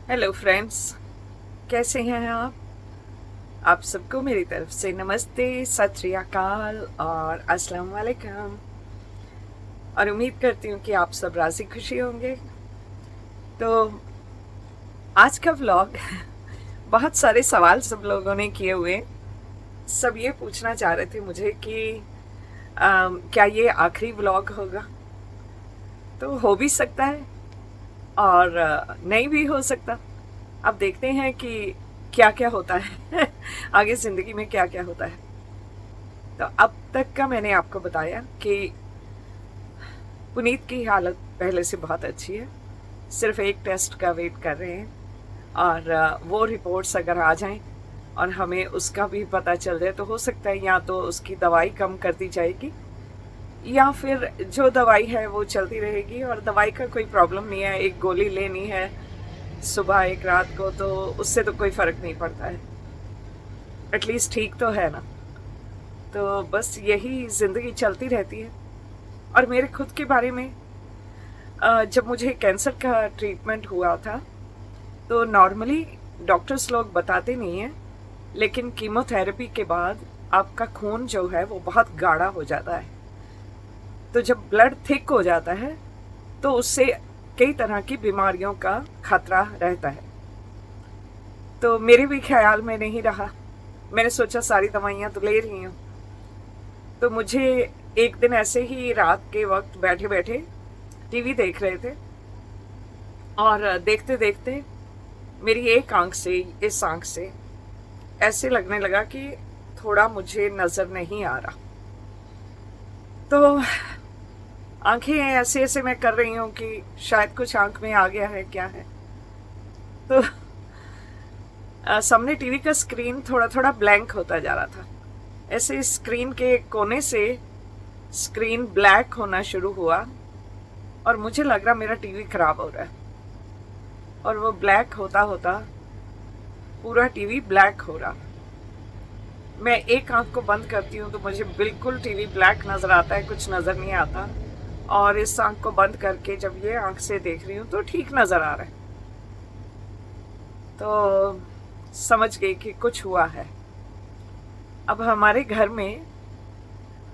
Hello friends, कैसे हैं आप सबको मेरी तरफ से नमस्ते, सत श्री अकाल और अस्सलाम वालेकुम। और उम्मीद करती हूँ कि आप सब राज़ी खुशी होंगे। तो आज का व्लॉग बहुत सारे सवाल सब लोगों ने किए हुए। सब ये पूछना चाह रहे थे मुझे कि क्या ये आखिरी व्लॉग होगा। तो हो भी सकता है और नहीं भी हो सकता। अब देखते हैं कि क्या क्या होता है आगे ज़िंदगी में क्या क्या होता है। तो अब तक का मैंने आपको बताया कि पुनीत की हालत पहले से बहुत अच्छी है। सिर्फ एक टेस्ट का वेट कर रहे हैं और वो रिपोर्ट्स अगर आ जाएं और हमें उसका भी पता चल जाए तो हो सकता है या तो उसकी दवाई कम कर दी जाएगी या फिर जो दवाई है वो चलती रहेगी। और दवाई का कोई प्रॉब्लम नहीं है, एक गोली लेनी है सुबह एक रात को, तो उससे तो कोई फ़र्क नहीं पड़ता है। एटलीस्ट ठीक तो है ना। तो बस यही ज़िंदगी चलती रहती है। और मेरे खुद के बारे में, जब मुझे कैंसर का ट्रीटमेंट हुआ था तो नॉर्मली डॉक्टर्स लोग बताते नहीं हैं, लेकिन कीमोथेरेपी के बाद आपका खून जो है वो बहुत गाढ़ा हो जाता है। तो जब ब्लड थिक हो जाता है तो उससे कई तरह की बीमारियों का खतरा रहता है। तो मेरे भी ख्याल में नहीं रहा, मैंने सोचा सारी दवाइयाँ तो ले रही हूँ। तो मुझे एक दिन ऐसे ही रात के वक्त बैठे बैठे टीवी देख रहे थे और देखते देखते मेरी एक आंख से इस आंख से ऐसे लगने लगा कि थोड़ा मुझे नज़र नहीं आ रहा। तो आंखें ऐसे ऐसे मैं कर रही हूँ कि शायद कुछ आंख में आ गया है, क्या है। तो सामने टीवी का स्क्रीन थोड़ा थोड़ा ब्लैंक होता जा रहा था। ऐसे स्क्रीन के कोने से स्क्रीन ब्लैक होना शुरू हुआ और मुझे लग रहा मेरा टीवी खराब हो रहा है। और वो ब्लैक होता होता पूरा टीवी ब्लैक हो रहा। मैं एक आंख को बंद करती हूँ तो मुझे बिल्कुल टीवी ब्लैक नज़र आता है, कुछ नज़र नहीं आता। और इस आंख को बंद करके जब ये आंख से देख रही हूँ तो ठीक नज़र आ रहा है। तो समझ गई कि कुछ हुआ है। अब हमारे घर में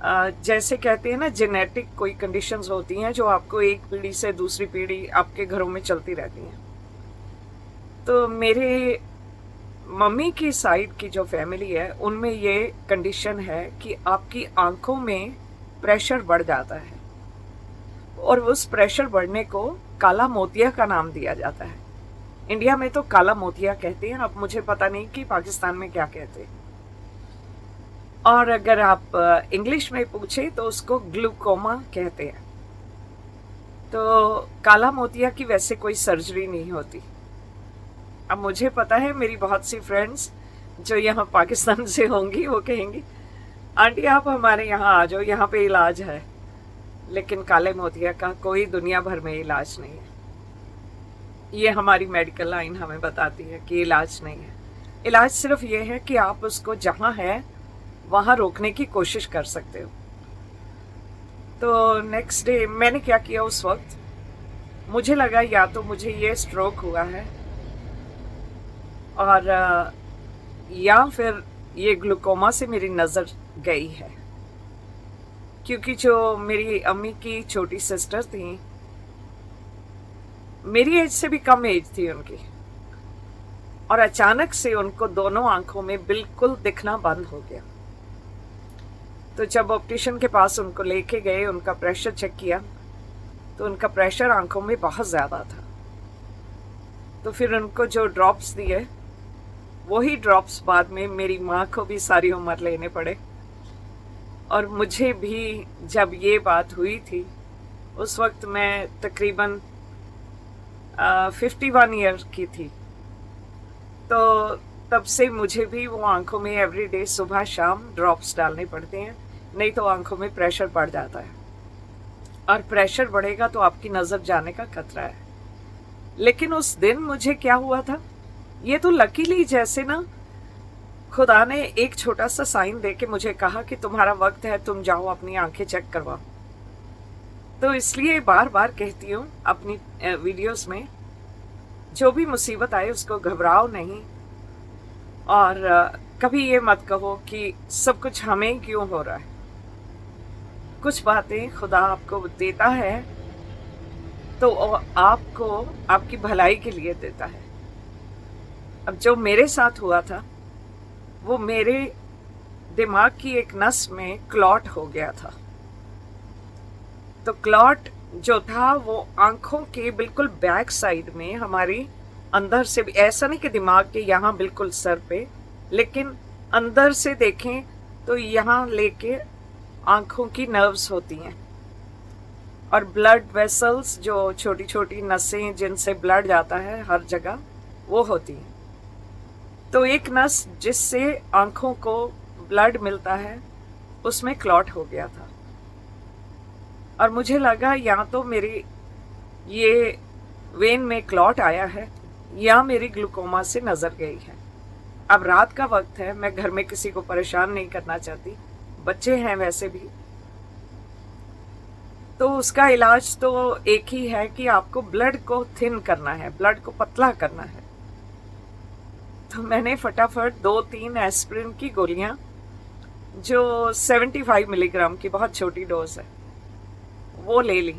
जैसे कहते हैं ना, जेनेटिक कोई कंडीशंस होती हैं जो आपको एक पीढ़ी से दूसरी पीढ़ी आपके घरों में चलती रहती हैं। तो मेरे मम्मी की साइड की जो फैमिली है उनमें ये कंडीशन है कि आपकी आंखों में प्रेशर बढ़ जाता है और उस प्रेशर बढ़ने को काला मोतिया का नाम दिया जाता है। इंडिया में तो काला मोतिया कहते हैं, अब मुझे पता नहीं कि पाकिस्तान में क्या कहते हैं। और अगर आप इंग्लिश में पूछे तो उसको ग्लूकोमा कहते हैं। तो काला मोतिया की वैसे कोई सर्जरी नहीं होती। अब मुझे पता है मेरी बहुत सी फ्रेंड्स जो यहाँ पाकिस्तान से होंगी वो कहेंगी आंटी आप हमारे यहाँ आ जाओ, यहाँ पे इलाज है। लेकिन काले मोतिया का कोई दुनिया भर में इलाज नहीं है। ये हमारी मेडिकल लाइन हमें बताती है कि इलाज नहीं है। इलाज सिर्फ ये है कि आप उसको जहाँ है वहाँ रोकने की कोशिश कर सकते हो। तो नेक्स्ट डे मैंने क्या किया, उस वक्त मुझे लगा या तो मुझे ये स्ट्रोक हुआ है और या फिर ये ग्लूकोमा से मेरी नज़र गई है। क्योंकि जो मेरी अम्मी की छोटी सिस्टर थी, मेरी एज से भी कम एज थी उनकी, और अचानक से उनको दोनों आंखों में बिल्कुल दिखना बंद हो गया। तो जब ऑप्टिशियन के पास उनको लेके गए, उनका प्रेशर चेक किया तो उनका प्रेशर आंखों में बहुत ज़्यादा था। तो फिर उनको जो ड्रॉप्स दिए वही ड्रॉप्स बाद में मेरी माँ को भी सारी उम्र लेने पड़े। और मुझे भी जब ये बात हुई थी उस वक्त मैं तकरीबन 51 ईयर की थी। तो तब से मुझे भी वो आंखों में एवरीडे सुबह शाम ड्रॉप्स डालने पड़ते हैं, नहीं तो आंखों में प्रेशर बढ़ जाता है और प्रेशर बढ़ेगा तो आपकी नज़र जाने का खतरा है। लेकिन उस दिन मुझे क्या हुआ था, ये तो लकीली जैसे ना खुदा ने एक छोटा सा साइन दे के मुझे कहा कि तुम्हारा वक्त है, तुम जाओ अपनी आंखें चेक करवाओ। तो इसलिए बार बार कहती हूँ अपनी वीडियोस में, जो भी मुसीबत आए उसको घबराओ नहीं, और कभी ये मत कहो कि सब कुछ हमें क्यों हो रहा है। कुछ बातें खुदा आपको देता है तो आपको आपकी भलाई के लिए देता है। अब जो मेरे साथ हुआ था वो मेरे दिमाग की एक नस में क्लॉट हो गया था। तो क्लॉट जो था वो आंखों के बिल्कुल बैक साइड में, हमारी अंदर से भी, ऐसा नहीं कि दिमाग के यहाँ बिल्कुल सर पे, लेकिन अंदर से देखें तो यहाँ लेके आंखों की नर्व्स होती हैं, और ब्लड वेसल्स जो छोटी छोटी नसें जिनसे ब्लड जाता है हर जगह, वो होती हैं। तो एक नस जिससे आंखों को ब्लड मिलता है उसमें क्लॉट हो गया था, और मुझे लगा या तो मेरी ये वेन में क्लॉट आया है या मेरी ग्लूकोमा से नजर गई है। अब रात का वक्त है, मैं घर में किसी को परेशान नहीं करना चाहती, बच्चे हैं वैसे भी। तो उसका इलाज तो एक ही है कि आपको ब्लड को थिन करना है, ब्लड को पतला करना है। तो मैंने फटाफट 2-3 एस्पिरिन की गोलियां, जो 75 मिलीग्राम की बहुत छोटी डोज है, वो ले ली।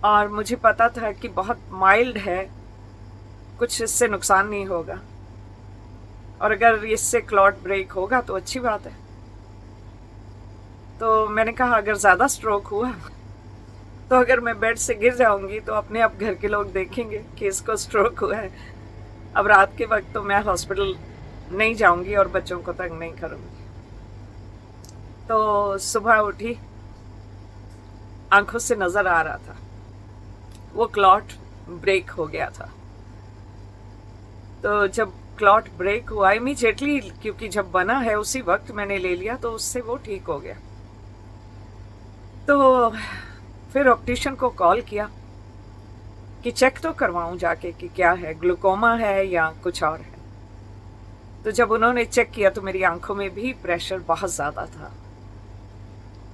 और मुझे पता था कि बहुत माइल्ड है, कुछ इससे नुकसान नहीं होगा, और अगर इससे क्लॉट ब्रेक होगा तो अच्छी बात है। तो मैंने कहा अगर ज़्यादा स्ट्रोक हुआ तो अगर मैं बेड से गिर जाऊंगी तो अपने आप घर के लोग देखेंगे कि इसको स्ट्रोक हुआ है। अब रात के वक्त तो मैं हॉस्पिटल नहीं जाऊंगी और बच्चों को तंग नहीं करूंगी। तो सुबह उठी, आंखों से नजर आ रहा था वो क्लॉट ब्रेक हो गया था। तो जब क्लॉट ब्रेक हुआ इमीडिएटली, क्योंकि जब बना है उसी वक्त मैंने ले लिया, तो उससे वो ठीक हो गया। तो फिर ऑप्टिशियन को कॉल किया कि चेक तो करवाऊं जाके कि क्या है, ग्लूकोमा है या कुछ और है। तो जब उन्होंने चेक किया तो मेरी आंखों में भी प्रेशर बहुत ज़्यादा था।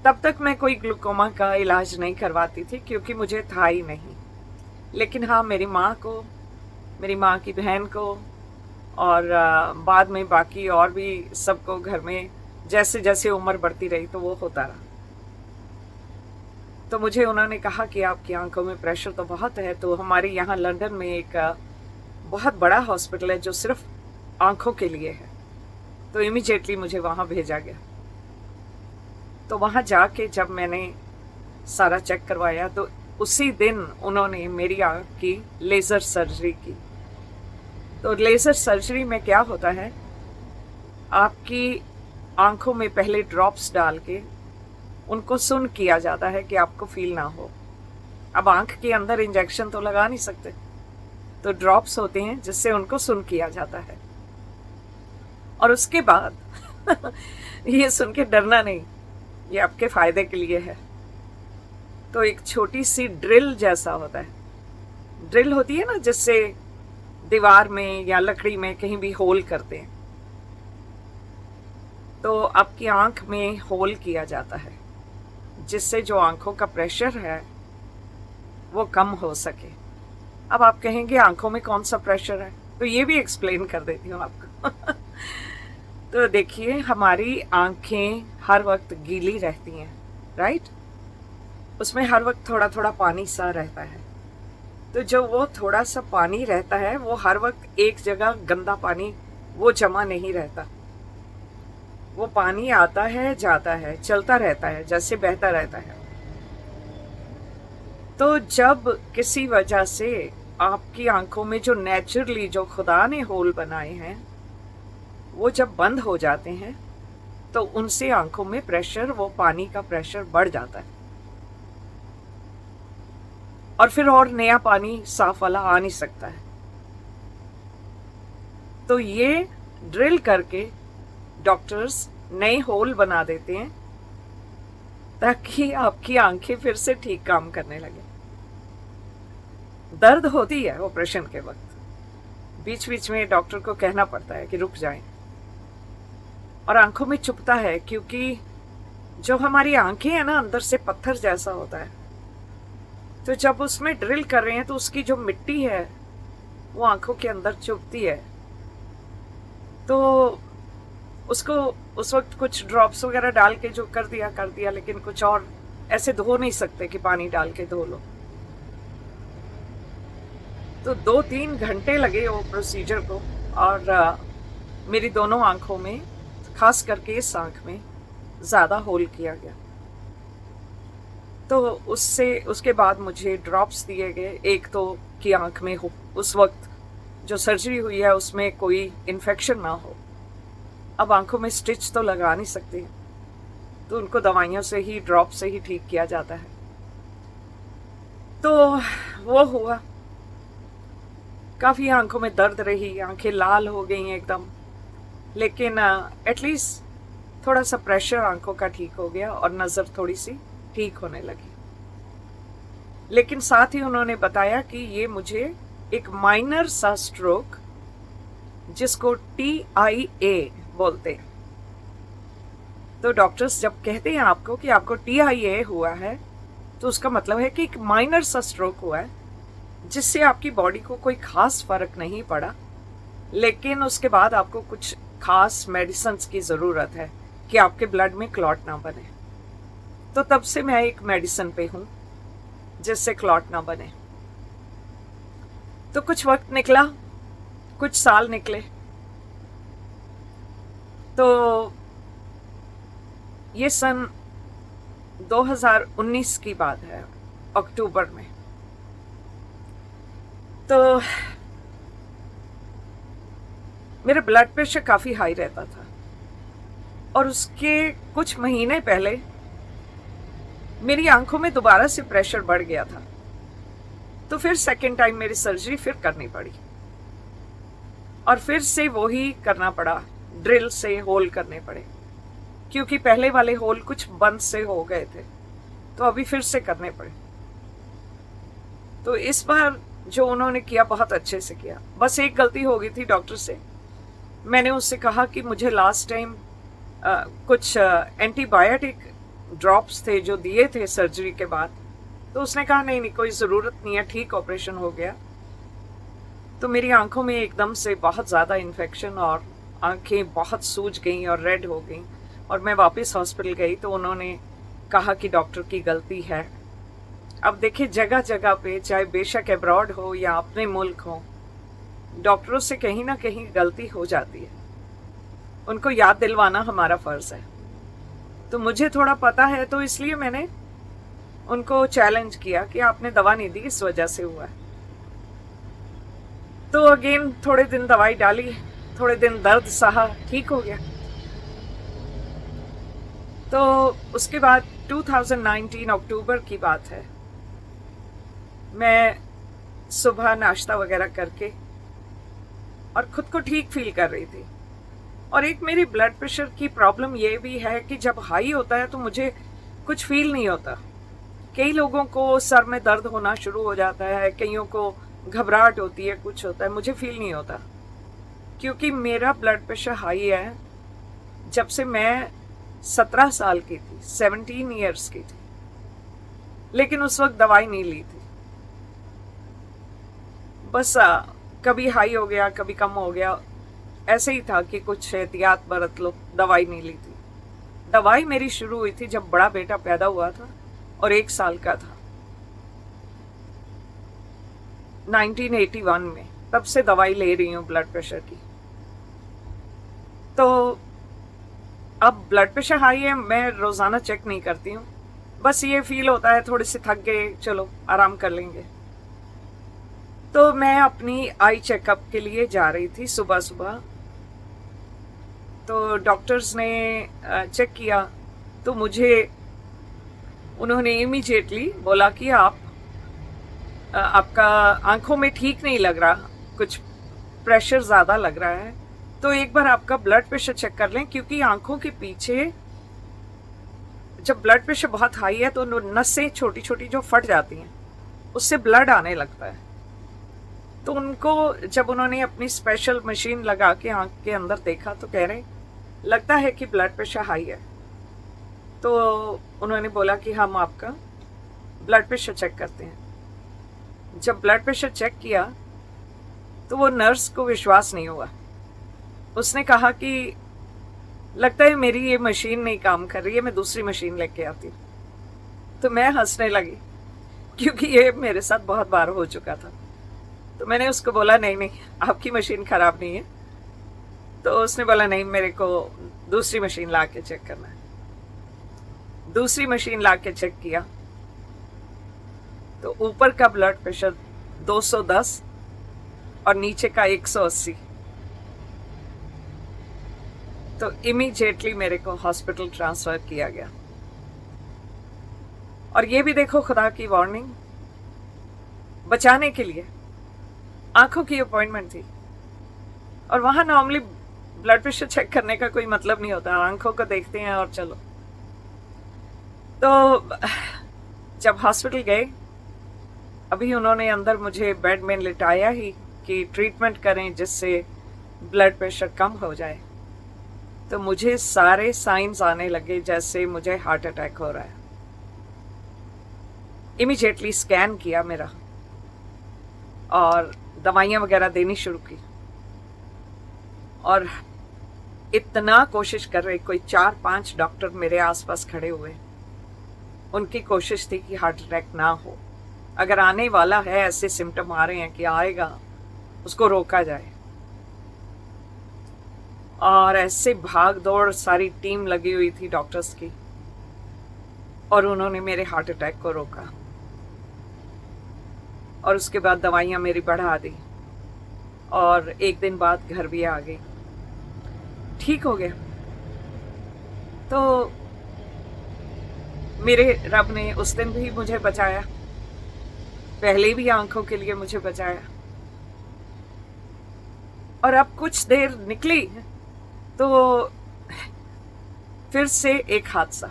तब तक मैं कोई ग्लूकोमा का इलाज नहीं करवाती थी क्योंकि मुझे था ही नहीं। लेकिन हाँ, मेरी माँ को, मेरी माँ की बहन को, और बाद में बाकी और भी सबको घर में जैसे जैसे उम्र बढ़ती रही तो वो होता रहा। तो मुझे उन्होंने कहा कि आपकी आंखों में प्रेशर तो बहुत है। तो हमारे यहाँ लंदन में एक बहुत बड़ा हॉस्पिटल है जो सिर्फ आंखों के लिए है। तो इमीडिएटली मुझे वहाँ भेजा गया। तो वहाँ जाके जब मैंने सारा चेक करवाया तो उसी दिन उन्होंने मेरी आंख की लेज़र सर्जरी की। तो लेज़र सर्जरी में क्या होता है, आपकी आंखों में पहले ड्रॉप्स डाल के उनको सुन किया जाता है कि आपको फील ना हो। अब आंख के अंदर इंजेक्शन तो लगा नहीं सकते, तो ड्रॉप्स होते हैं जिससे उनको सुन किया जाता है। और उसके बाद ये सुन के डरना नहीं, ये आपके फायदे के लिए है। तो एक छोटी सी ड्रिल जैसा होता है, ड्रिल होती है ना जिससे दीवार में या लकड़ी में कहीं भी होल करते हैं, तो आपकी आंख में होल किया जाता है जिससे जो आंखों का प्रेशर है वो कम हो सके। अब आप कहेंगे आंखों में कौन सा प्रेशर है, तो ये भी एक्सप्लेन कर देती हूँ आपको। तो देखिए, हमारी आंखें हर वक्त गीली रहती हैं, राइट? उसमें हर वक्त थोड़ा थोड़ा पानी सा रहता है। तो जो वो थोड़ा सा पानी रहता है वो हर वक्त एक जगह, गंदा पानी वो जमा नहीं रहता। वो पानी आता है, जाता है, चलता रहता है, जैसे बहता रहता है। तो जब किसी वजह से आपकी आंखों में जो नेचुरली जो खुदा ने होल बनाए हैं वो जब बंद हो जाते हैं तो उनसे आंखों में प्रेशर, वो पानी का प्रेशर बढ़ जाता है, और फिर और नया पानी साफ वाला आ नहीं सकता है। तो ये ड्रिल करके डॉक्टर्स नए होल बना देते हैं ताकि आपकी आंखें फिर से ठीक काम करने लगे। दर्द होती है ऑपरेशन के वक्त, बीच बीच में डॉक्टर को कहना पड़ता है कि रुक जाएं, और आंखों में चुभता है क्योंकि जो हमारी आंखें हैं ना, अंदर से पत्थर जैसा होता है। तो जब उसमें ड्रिल कर रहे हैं तो उसकी जो मिट्टी है वो आंखों के अंदर चुभती है। तो उसको उस वक्त कुछ ड्रॉप्स वगैरह डाल के जो कर दिया, लेकिन कुछ और ऐसे धो नहीं सकते कि पानी डाल के धो लो। तो 2-3 घंटे लगे वो प्रोसीजर को, और मेरी दोनों आंखों में, खास करके इस आंख में ज़्यादा होल किया गया। तो उसके बाद मुझे ड्रॉप्स दिए गए। एक तो कि आंख में उस वक्त जो सर्जरी हुई है उसमें कोई इन्फेक्शन ना हो। अब आंखों में स्टिच तो लगा नहीं सकते, तो उनको दवाइयों से ही, ड्रॉप से ही ठीक किया जाता है। तो वो हुआ। काफ़ी आंखों में दर्द रही, आंखें लाल हो गई एकदम, लेकिन एटलीस्ट थोड़ा सा प्रेशर आंखों का ठीक हो गया और नज़र थोड़ी सी ठीक होने लगी। लेकिन साथ ही उन्होंने बताया कि ये मुझे एक माइनर सा स्ट्रोक, जिसको TIA बोलते हैं। तो डॉक्टर्स जब कहते हैं आपको कि आपको TIA हुआ है, तो उसका मतलब है कि एक माइनर सा स्ट्रोक हुआ है, जिससे आपकी बॉडी को कोई खास फर्क नहीं पड़ा, लेकिन उसके बाद आपको कुछ खास मेडिसिन्स की ज़रूरत है कि आपके ब्लड में क्लॉट ना बने। तो तब से मैं एक मेडिसिन पे हूँ जिससे क्लॉट ना बने। तो कुछ वक्त निकला, कुछ साल निकले। तो ये सन 2019 की बात है, अक्टूबर में। तो मेरा ब्लड प्रेशर काफ़ी हाई रहता था, और उसके कुछ महीने पहले मेरी आंखों में दोबारा से प्रेशर बढ़ गया था। तो फिर सेकेंड टाइम मेरी सर्जरी फिर करनी पड़ी, और फिर से वही करना पड़ा, ड्रिल से होल करने पड़े, क्योंकि पहले वाले होल कुछ बंद से हो गए थे, तो अभी फिर से करने पड़े। तो इस बार जो उन्होंने किया बहुत अच्छे से किया। बस एक गलती हो गई थी डॉक्टर से। मैंने उससे कहा कि मुझे लास्ट टाइम कुछ एंटीबायोटिक ड्रॉप्स थे जो दिए थे सर्जरी के बाद, तो उसने कहा नहीं नहीं, कोई ज़रूरत नहीं है, ठीक ऑपरेशन हो गया। तो मेरी आंखों में एकदम से बहुत ज़्यादा इन्फेक्शन, और आंखें बहुत सूज गई और रेड हो गई, और मैं वापस हॉस्पिटल गई तो उन्होंने कहा कि डॉक्टर की गलती है। अब देखिए, जगह जगह पे, चाहे बेशक अब्रॉड हो या अपने मुल्क हो, डॉक्टरों से कहीं ना कहीं गलती हो जाती है। उनको याद दिलवाना हमारा फ़र्ज़ है। तो मुझे थोड़ा पता है, तो इसलिए मैंने उनको चैलेंज किया कि आपने दवा नहीं दी, इस वजह से हुआ है। तो अगेन थोड़े दिन दवाई डाली, थोड़े दिन दर्द सहा, ठीक हो गया। तो उसके बाद 2019 अक्टूबर की बात है, मैं सुबह नाश्ता वगैरह करके और ख़ुद को ठीक फील कर रही थी। और एक मेरी ब्लड प्रेशर की प्रॉब्लम ये भी है कि जब हाई होता है तो मुझे कुछ फील नहीं होता। कई लोगों को सर में दर्द होना शुरू हो जाता है, कईयों को घबराहट होती है, कुछ होता है, मुझे फील नहीं होता, क्योंकि मेरा ब्लड प्रेशर हाई है जब से मैं 17 साल की थी, 17 ईयर्स की थी। लेकिन उस वक्त दवाई नहीं ली थी, बस कभी हाई हो गया, कभी कम हो गया, ऐसे ही था कि कुछ एहतियात बरत लो, दवाई नहीं ली थी। दवाई मेरी शुरू हुई थी जब बड़ा बेटा पैदा हुआ था और 1 साल का था, 1981 में। तब से दवाई ले रही हूँ ब्लड प्रेशर की। तो अब ब्लड प्रेशर हाई है, मैं रोज़ाना चेक नहीं करती हूँ, बस ये फील होता है थोड़े से थक गए, चलो आराम कर लेंगे। तो मैं अपनी आई चेकअप के लिए जा रही थी सुबह सुबह। तो डॉक्टर्स ने चेक किया, तो उन्होंने इमीडिएटली बोला कि आपका आंखों में ठीक नहीं लग रहा, कुछ प्रेशर ज़्यादा लग रहा है, तो एक बार आपका ब्लड प्रेशर चेक कर लें, क्योंकि आंखों के पीछे जब ब्लड प्रेशर बहुत हाई है तो नसें छोटी छोटी जो फट जाती हैं, उससे ब्लड आने लगता है। तो जब उन्होंने अपनी स्पेशल मशीन लगा के आंख के अंदर देखा, तो कह रहे लगता है कि ब्लड प्रेशर हाई है। तो उन्होंने बोला कि हम आपका ब्लड प्रेशर चेक करते हैं। जब ब्लड प्रेशर चेक किया तो वो नर्स को विश्वास नहीं हुआ। उसने कहा कि लगता है मेरी ये मशीन नहीं काम कर रही है, मैं दूसरी मशीन लेके आती हूँ। तो मैं हंसने लगी क्योंकि ये मेरे साथ बहुत बार हो चुका था। तो मैंने उसको बोला नहीं नहीं, आपकी मशीन ख़राब नहीं है। तो उसने बोला नहीं, मेरे को दूसरी मशीन ला के चेक करना है। दूसरी मशीन ला के चेक किया तो ऊपर का ब्लड प्रेशर 210 और नीचे का 180। तो इमीडिएटली मेरे को हॉस्पिटल ट्रांसफ़र किया गया। और ये भी देखो खुदा की वार्निंग, बचाने के लिए आंखों की अपॉइंटमेंट थी। और वहाँ नॉर्मली ब्लड प्रेशर चेक करने का कोई मतलब नहीं होता, आंखों को देखते हैं और चलो। तो जब हॉस्पिटल गए, अभी उन्होंने अंदर मुझे बेड में लिटाया ही कि ट्रीटमेंट करें जिससे ब्लड प्रेशर कम हो जाए। तो मुझे सारे साइंस आने लगे जैसे मुझे हार्ट अटैक हो रहा है। इमीडिएटली स्कैन किया मेरा और दवाइयाँ वगैरह देनी शुरू की। और इतना कोशिश कर रहे, कोई 4-5 डॉक्टर मेरे आसपास खड़े हुए। उनकी कोशिश थी कि हार्ट अटैक ना हो, अगर आने वाला है, ऐसे सिम्टम आ रहे हैं कि आएगा, उसको रोका जाए। और ऐसे भाग दौड़ सारी टीम लगी हुई थी डॉक्टर्स की, और उन्होंने मेरे हार्ट अटैक को रोका। और उसके बाद दवाइयाँ मेरी बढ़ा दी और एक दिन बाद घर भी आ गई, ठीक हो गया। तो मेरे रब ने उस दिन भी मुझे बचाया, पहले भी आंखों के लिए मुझे बचाया। और अब कुछ देर निकली तो फिर से एक हादसा।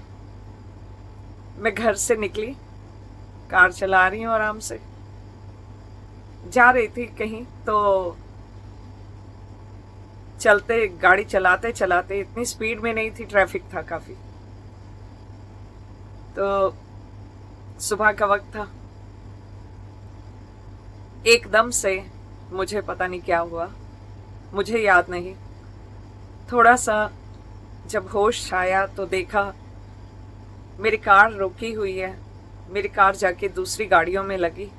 मैं घर से निकली, कार चला रही हूँ, आराम से जा रही थी कहीं। तो चलते गाड़ी चलाते चलाते, इतनी स्पीड में नहीं थी, ट्रैफिक था काफ़ी। तो सुबह का वक्त था, एकदम से मुझे पता नहीं क्या हुआ, मुझे याद नहीं। थोड़ा सा जब होश आया तो देखा मेरी कार रुकी हुई है। मेरी कार जाके दूसरी गाड़ियों में लगी।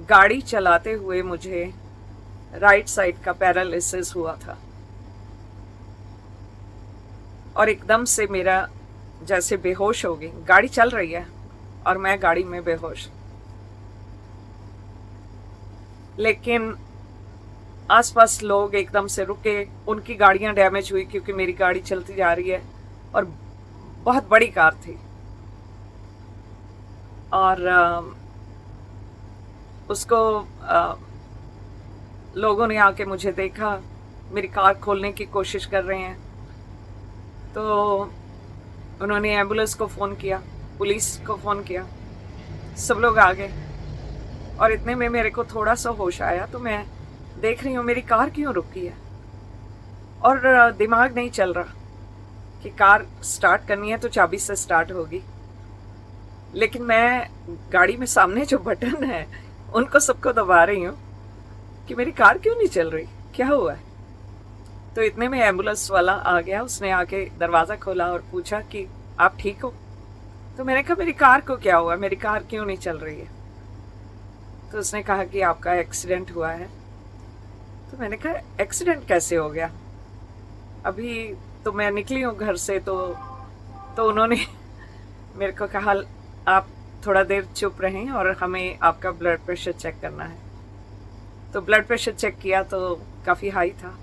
गाड़ी चलाते हुए मुझे राइट साइड का पैरालिसिस हुआ था और एकदम से मेरा जैसे बेहोश हो गई। गाड़ी चल रही है और मैं गाड़ी में बेहोश। लेकिन आसपास लोग एकदम से रुके, उनकी गाड़ियां डैमेज हुई क्योंकि मेरी गाड़ी चलती जा रही है और बहुत बड़ी कार थी। और उसको लोगों ने आके मुझे देखा, मेरी कार खोलने की कोशिश कर रहे हैं। तो उन्होंने एम्बुलेंस को फ़ोन किया, पुलिस को फ़ोन किया, सब लोग आ गए। और इतने में मेरे को थोड़ा सा होश आया तो मैं देख रही हूँ मेरी कार क्यों रुकी है। और दिमाग नहीं चल रहा कि कार स्टार्ट करनी है तो चाबी से स्टार्ट होगी, लेकिन मैं गाड़ी में सामने जो बटन है उनको सबको दबा रही हूँ कि मेरी कार क्यों नहीं चल रही, क्या हुआ है। तो इतने में एम्बुलेंस वाला आ गया, उसने आके दरवाज़ा खोला और पूछा कि आप ठीक हो। तो मैंने कहा मेरी कार को क्या हुआ, मेरी कार क्यों नहीं चल रही है। तो उसने कहा कि आपका एक्सीडेंट हुआ है। तो मैंने कहा एक्सीडेंट कैसे हो गया, अभी तो मैं निकली हूँ घर से। तो उन्होंने मेरे को कहा आप थोड़ा देर चुप रहें और हमें आपका ब्लड प्रेशर चेक करना है। तो ब्लड प्रेशर चेक किया तो काफ़ी हाई था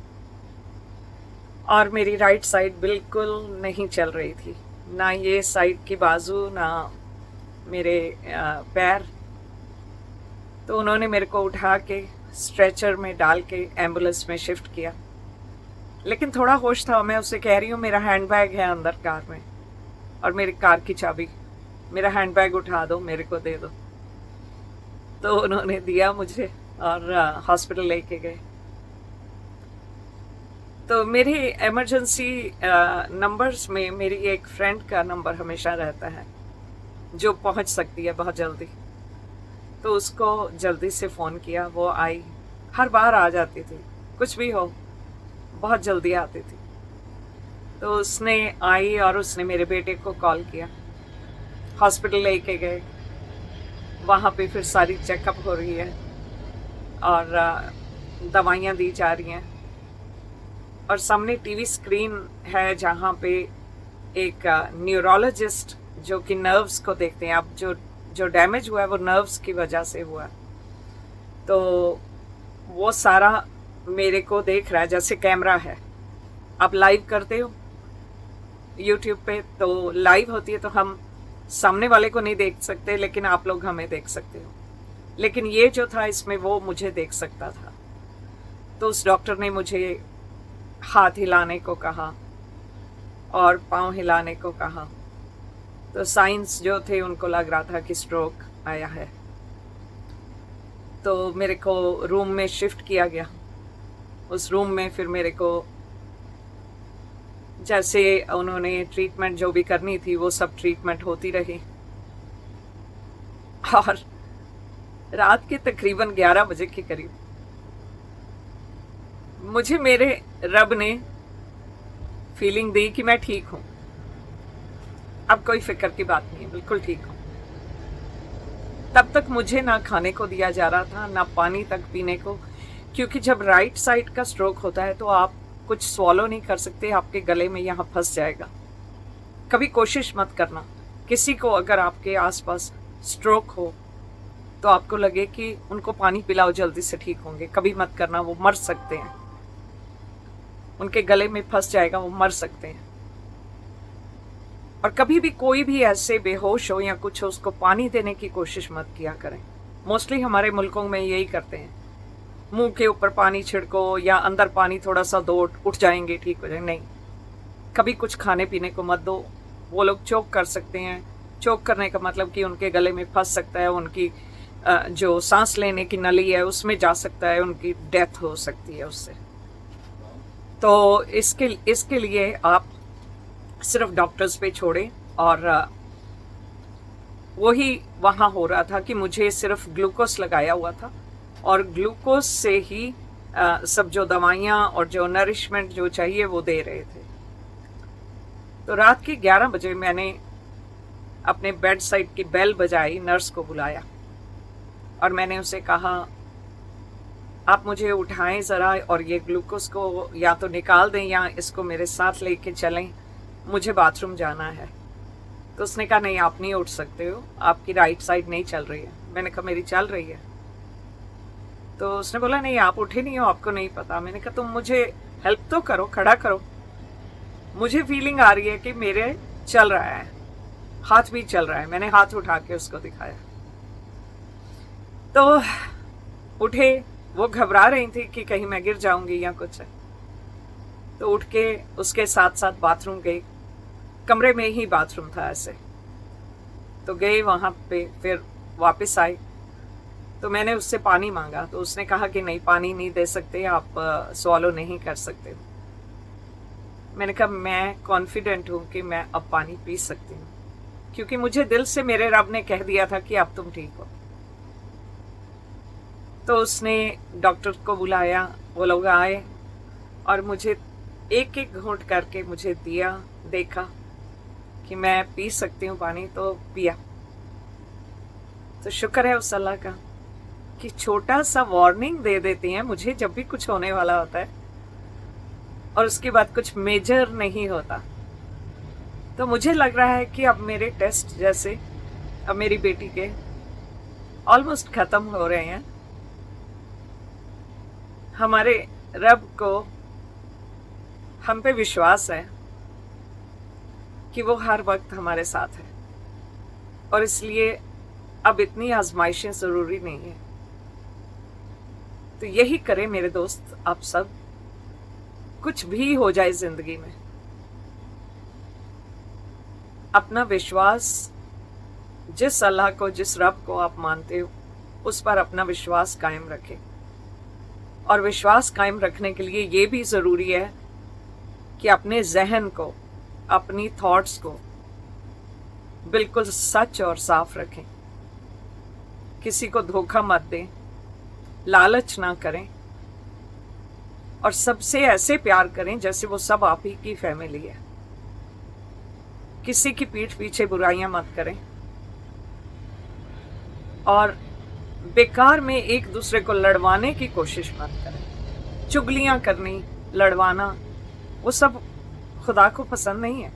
और मेरी राइट साइड बिल्कुल नहीं चल रही थी, ना ये साइड की बाजू ना मेरे पैर। तो उन्होंने मेरे को उठा के स्ट्रेचर में डाल के एम्बुलेंस में शिफ्ट किया। लेकिन थोड़ा होश था, मैं उससे कह रही हूँ मेरा हैंडबैग है अंदर कार में और मेरी कार की चाबी, मेरा हैंडबैग उठा दो, मेरे को दे दो। तो उन्होंने दिया मुझे और हॉस्पिटल लेके गए। तो मेरे इमरजेंसी नंबर्स में मेरी एक फ्रेंड का नंबर हमेशा रहता है जो पहुंच सकती है बहुत जल्दी। तो उसको जल्दी से फ़ोन किया, वो आई। हर बार आ जाती थी, कुछ भी हो बहुत जल्दी आती थी। तो उसने आई और उसने मेरे बेटे को कॉल किया, हॉस्पिटल लेके गए। वहाँ पे फिर सारी चेकअप हो रही है और दवाइयाँ दी जा रही हैं, और सामने टीवी स्क्रीन है जहाँ पे एक न्यूरोलॉजिस्ट जो कि नर्व्स को देखते हैं। अब जो जो डैमेज हुआ है वो नर्व्स की वजह से हुआ है। तो वो सारा मेरे को देख रहा है, जैसे कैमरा है, आप लाइव करते हो यूट्यूब पे, तो लाइव होती है तो हम सामने वाले को नहीं देख सकते, लेकिन आप लोग हमें देख सकते हो। लेकिन ये जो था इसमें वो मुझे देख सकता था। तो उस डॉक्टर ने मुझे हाथ हिलाने को कहा और पाँव हिलाने को कहा। तो साइंस जो थे उनको लग रहा था कि स्ट्रोक आया है। तो मेरे को रूम में शिफ्ट किया गया। उस रूम में फिर मेरे को जैसे उन्होंने ट्रीटमेंट जो भी करनी थी वो सब ट्रीटमेंट होती रही। और रात के तकरीबन 11 बजे के करीब मुझे मेरे रब ने फीलिंग दी कि मैं ठीक हूँ, अब कोई फिक्र की बात नहीं है, बिल्कुल ठीक हूँ। तब तक मुझे ना खाने को दिया जा रहा था, ना पानी तक पीने को, क्योंकि जब राइट साइड का स्ट्रोक होता है तो आप कुछ स्वॉलो नहीं कर सकते, आपके गले में यहाँ फंस जाएगा। कभी कोशिश मत करना, किसी को अगर आपके आसपास स्ट्रोक हो तो आपको लगे कि उनको पानी पिलाओ, जल्दी से ठीक होंगे, कभी मत करना, वो मर सकते हैं, उनके गले में फंस जाएगा, वो मर सकते हैं। और कभी भी कोई भी ऐसे बेहोश हो या कुछ हो, उसको पानी देने की कोशिश मत किया करें। मोस्टली हमारे मुल्कों में यही करते हैं, मुंह के ऊपर पानी छिड़को या अंदर पानी थोड़ा सा दो, उठ जाएंगे, ठीक हो जाएंगे। नहीं, कभी कुछ खाने पीने को मत दो। वो लोग चोक कर सकते हैं। चोक करने का मतलब कि उनके गले में फंस सकता है, उनकी जो सांस लेने की नली है उसमें जा सकता है, उनकी डेथ हो सकती है उससे। तो इसके लिए आप सिर्फ डॉक्टर्स पे छोड़े। और वही वहाँ हो रहा था कि मुझे सिर्फ ग्लूकोज लगाया हुआ था, और ग्लूकोज से ही सब जो दवाइयाँ और जो नरिशमेंट जो चाहिए वो दे रहे थे। तो रात के 11 बजे मैंने अपने बेड साइड की बेल बजाई, नर्स को बुलाया और मैंने उसे कहा, आप मुझे उठाएं ज़रा और ये ग्लूकोज को या तो निकाल दें या इसको मेरे साथ लेके चलें, मुझे बाथरूम जाना है। तो उसने कहा, नहीं, आप नहीं उठ सकते हो, आपकी राइट साइड नहीं चल रही है। मैंने कहा, मेरी चल रही है। तो उसने बोला, नहीं, आप उठे नहीं हो, आपको नहीं पता। मैंने कहा, तुम मुझे हेल्प तो करो, खड़ा करो। मुझे फीलिंग आ रही है कि मेरे चल रहा है, हाथ भी चल रहा है। मैंने हाथ उठा के उसको दिखाया, तो उठे। वो घबरा रही थी कि कहीं मैं गिर जाऊंगी या कुछ है। तो उठ के उसके साथ साथ बाथरूम गई, कमरे में ही बाथरूम था ऐसे। तो गए वहाँ पे, फिर वापस आई। तो मैंने उससे पानी मांगा, तो उसने कहा कि नहीं, पानी नहीं दे सकते आप, स्वॉलो नहीं कर सकते। मैंने कहा, मैं कॉन्फिडेंट हूँ कि मैं अब पानी पी सकती हूँ, क्योंकि मुझे दिल से मेरे रब ने कह दिया था कि अब तुम ठीक हो। तो उसने डॉक्टर को बुलाया, वो लोग आए और मुझे एक एक घूंट करके मुझे दिया, देखा कि मैं पी सकती हूँ पानी, तो पिया। तो शुक्र है उस अल्लाह का कि छोटा सा वार्निंग दे देती हैं मुझे जब भी कुछ होने वाला होता है, और उसके बाद कुछ मेजर नहीं होता। तो मुझे लग रहा है कि अब मेरे टेस्ट जैसे अब मेरी बेटी के ऑलमोस्ट ख़त्म हो रहे हैं। हमारे रब को हम पे विश्वास है कि वो हर वक्त हमारे साथ है, और इसलिए अब इतनी आजमाइशें ज़रूरी नहीं है। तो यही करें मेरे दोस्त, आप सब, कुछ भी हो जाए ज़िंदगी में, अपना विश्वास, जिस अल्लाह को, जिस रब को आप मानते हो, उस पर अपना विश्वास कायम रखें। और विश्वास कायम रखने के लिए ये भी ज़रूरी है कि अपने जहन को, अपनी थॉट्स को बिल्कुल सच और साफ रखें। किसी को धोखा मत दें, लालच ना करें, और सबसे ऐसे प्यार करें जैसे वो सब आप ही की फैमिली है। किसी की पीठ पीछे बुराइयां मत करें, और बेकार में एक दूसरे को लड़वाने की कोशिश मत करें। चुगलियां करनी, लड़वाना, वो सब खुदा को पसंद नहीं है।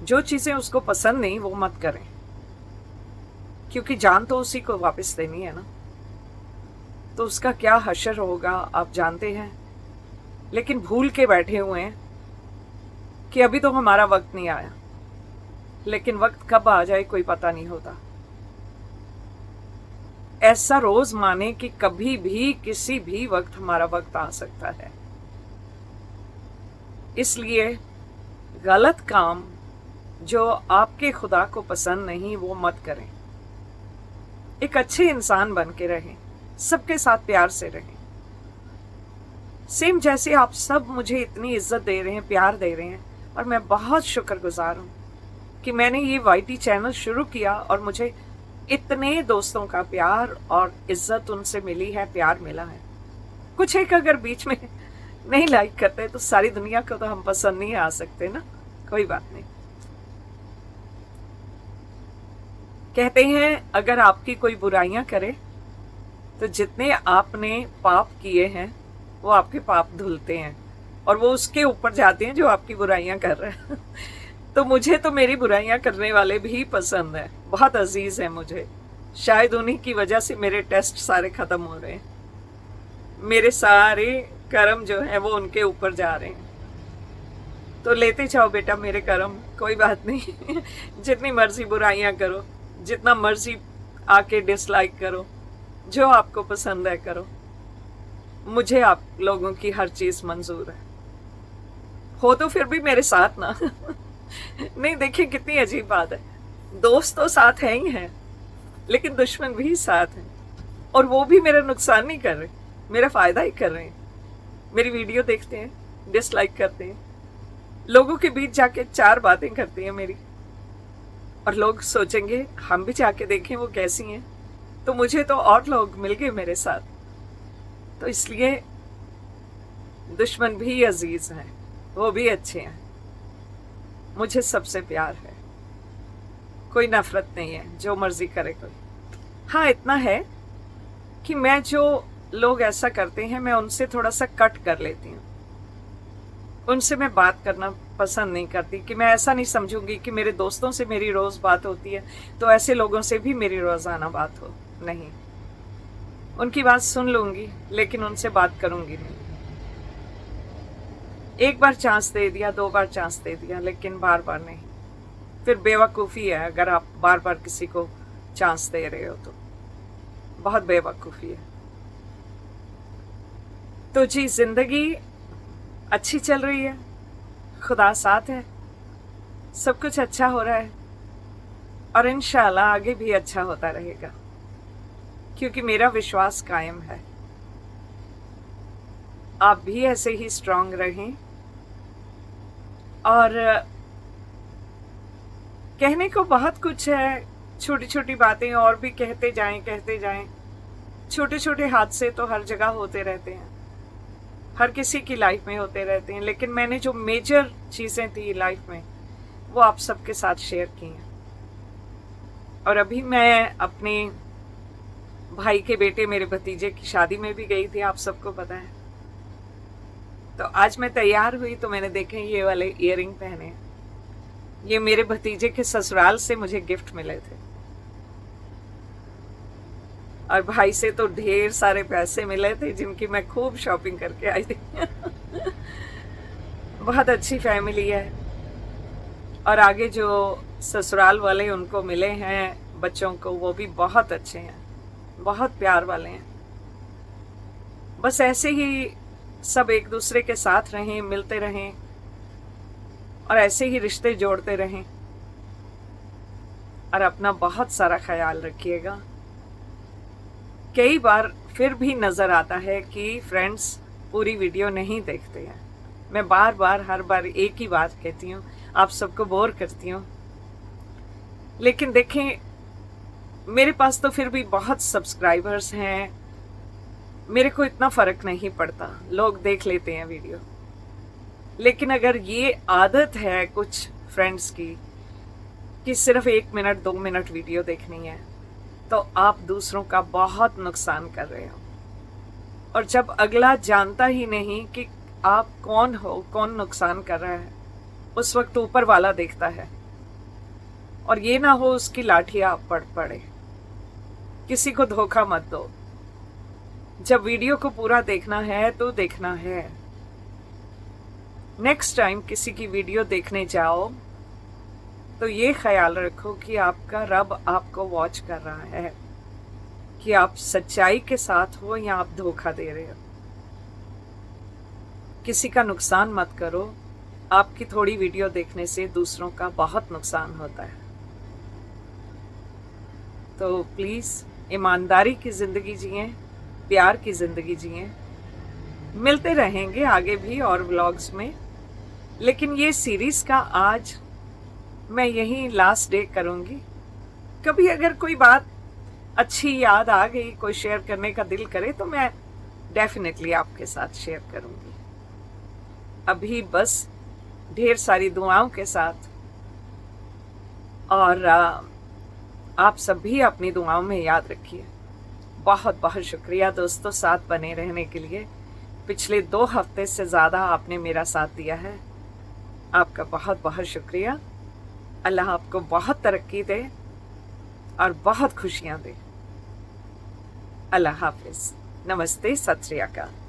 जो चीजें उसको पसंद नहीं वो मत करें, क्योंकि जान तो उसी को वापस देनी है ना। तो उसका क्या हशर होगा आप जानते हैं। लेकिन भूल के बैठे हुए हैं कि अभी तो हमारा वक्त नहीं आया, लेकिन वक्त कब आ जाए कोई पता नहीं होता। ऐसा रोज माने कि कभी भी किसी भी वक्त हमारा वक्त आ सकता है। इसलिए गलत काम जो आपके खुदा को पसंद नहीं वो मत करें। एक अच्छे इंसान बन के रहें, सबके साथ प्यार से रहें। सेम जैसे आप सब मुझे इतनी इज्जत दे रहे हैं, प्यार दे रहे हैं, और मैं बहुत शुक्रगुजार हूं कि मैंने ये YT चैनल शुरू किया और मुझे इतने दोस्तों का प्यार और इज्जत उनसे मिली है, प्यार मिला है। कुछ एक अगर बीच में नहीं लाइक करते तो सारी दुनिया को तो हम पसंद नहीं आ सकते ना। कोई बात नहीं। कहते हैं अगर आपकी कोई बुराइयां करे तो जितने आपने पाप किए हैं वो आपके पाप धुलते हैं, और वो उसके ऊपर जाते हैं जो आपकी बुराइयां कर रहे हैं। तो मुझे तो मेरी बुराइयां करने वाले भी पसंद है, बहुत अजीज है मुझे। शायद उन्हीं की वजह से मेरे टेस्ट सारे खत्म हो रहे हैं, मेरे सारे कर्म जो है वो उनके ऊपर जा रहे हैं। तो लेते जाओ बेटा मेरे कर्म, कोई बात नहीं। जितनी मर्जी बुराइयां करो, जितना मर्जी आके डिसलाइक करो, जो आपको पसंद है करो। मुझे आप लोगों की हर चीज मंजूर है। हो तो फिर भी मेरे साथ ना। नहीं, देखिए कितनी अजीब बात है। दोस्त तो साथ हैं ही हैं, लेकिन दुश्मन भी साथ हैं, और वो भी मेरा नुकसान नहीं कर रहे, मेरा फायदा ही कर रहे हैं। मेरी वीडियो देखते हैं, डिसलाइक करते हैं, लोगों के बीच जाके 4 बातें करते हैं मेरी, और लोग सोचेंगे हम भी जाके देखें वो कैसी हैं। तो मुझे तो और लोग मिल गए मेरे साथ। तो इसलिए दुश्मन भी अजीज हैं, वो भी अच्छे हैं। मुझे सबसे प्यार है, कोई नफरत नहीं है, जो मर्जी करे कोई। हाँ, इतना है कि मैं जो लोग ऐसा करते हैं मैं उनसे थोड़ा सा कट कर लेती हूँ। उनसे मैं बात करना पसंद नहीं करती, कि मैं ऐसा नहीं समझूंगी कि मेरे दोस्तों से मेरी रोज बात होती है तो ऐसे लोगों से भी मेरी रोजाना बात हो। नहीं, उनकी बात सुन लूंगी लेकिन उनसे बात करूंगी नहीं। एक बार चांस दे दिया, 2 बार चांस दे दिया, लेकिन बार बार नहीं। फिर बेवकूफ़ी है अगर आप बार बार किसी को चांस दे रहे हो, तो बहुत बेवकूफ़ी है। तो जी, जिंदगी अच्छी चल रही है, खुदा साथ है, सब कुछ अच्छा हो रहा है, और इंशाल्लाह आगे भी अच्छा होता रहेगा, क्योंकि मेरा विश्वास कायम है। आप भी ऐसे ही स्ट्रांग रहें, और कहने को बहुत कुछ है, छोटी छोटी बातें और भी कहते जाएं। छोटे छोटे हादसे तो हर जगह होते रहते हैं, हर किसी की लाइफ में होते रहते हैं, लेकिन मैंने जो मेजर चीज़ें थी लाइफ में वो आप सबके साथ शेयर की हैं। और अभी मैं अपने भाई के बेटे, मेरे भतीजे की शादी में भी गई थी, आप सबको पता है। तो आज मैं तैयार हुई तो मैंने देखे ये वाले ईयरिंग पहने। ये मेरे भतीजे के ससुराल से मुझे गिफ्ट मिले थे, और भाई से तो ढेर सारे पैसे मिले थे जिनकी मैं खूब शॉपिंग करके आई थी। बहुत अच्छी फैमिली है, और आगे जो ससुराल वाले उनको मिले हैं बच्चों को, वो भी बहुत अच्छे हैं, बहुत प्यार वाले हैं। बस ऐसे ही सब एक दूसरे के साथ रहें, मिलते रहें, और ऐसे ही रिश्ते जोड़ते रहें, और अपना बहुत सारा ख्याल रखिएगा। कई बार फिर भी नज़र आता है कि फ्रेंड्स पूरी वीडियो नहीं देखते हैं। मैं हर बार एक ही बात कहती हूँ, आप सबको बोर करती हूँ, लेकिन देखें मेरे पास तो फिर भी बहुत सब्सक्राइबर्स हैं, मेरे को इतना फ़र्क नहीं पड़ता, लोग देख लेते हैं वीडियो। लेकिन अगर ये आदत है कुछ फ्रेंड्स की कि सिर्फ 1 मिनट 2 मिनट वीडियो देखनी है, तो आप दूसरों का बहुत नुकसान कर रहे हो। और जब अगला जानता ही नहीं कि आप कौन हो, कौन नुकसान कर रहा है, उस वक्त ऊपर वाला देखता है। और ये ना हो उसकी लाठी आप पड़ पड़े। किसी को धोखा मत दो। जब वीडियो को पूरा देखना है तो देखना है। नेक्स्ट टाइम किसी की वीडियो देखने जाओ तो ये ख्याल रखो कि आपका रब आपको वॉच कर रहा है, कि आप सच्चाई के साथ हो या आप धोखा दे रहे हो। किसी का नुकसान मत करो। आपकी थोड़ी वीडियो देखने से दूसरों का बहुत नुकसान होता है। तो प्लीज़ ईमानदारी की ज़िंदगी जिएं, प्यार की ज़िंदगी जिएं। मिलते रहेंगे आगे भी और व्लॉग्स में, लेकिन ये सीरीज़ का आज मैं यहीं लास्ट डे करूँगी। कभी अगर कोई बात अच्छी याद आ गई, कोई शेयर करने का दिल करे, तो मैं डेफिनेटली आपके साथ शेयर करूँगी। अभी बस ढेर सारी दुआओं के साथ, और आप सब भी अपनी दुआओं में याद रखिए। बहुत बहुत शुक्रिया दोस्तों साथ बने रहने के लिए। पिछले 2 हफ्ते से ज़्यादा आपने मेरा साथ दिया है, आपका बहुत बहुत शुक्रिया। अल्लाह आपको बहुत तरक्की दे और बहुत खुशियाँ दे। अल्लाह हाफिज़। नमस्ते, सत श्री अकाल।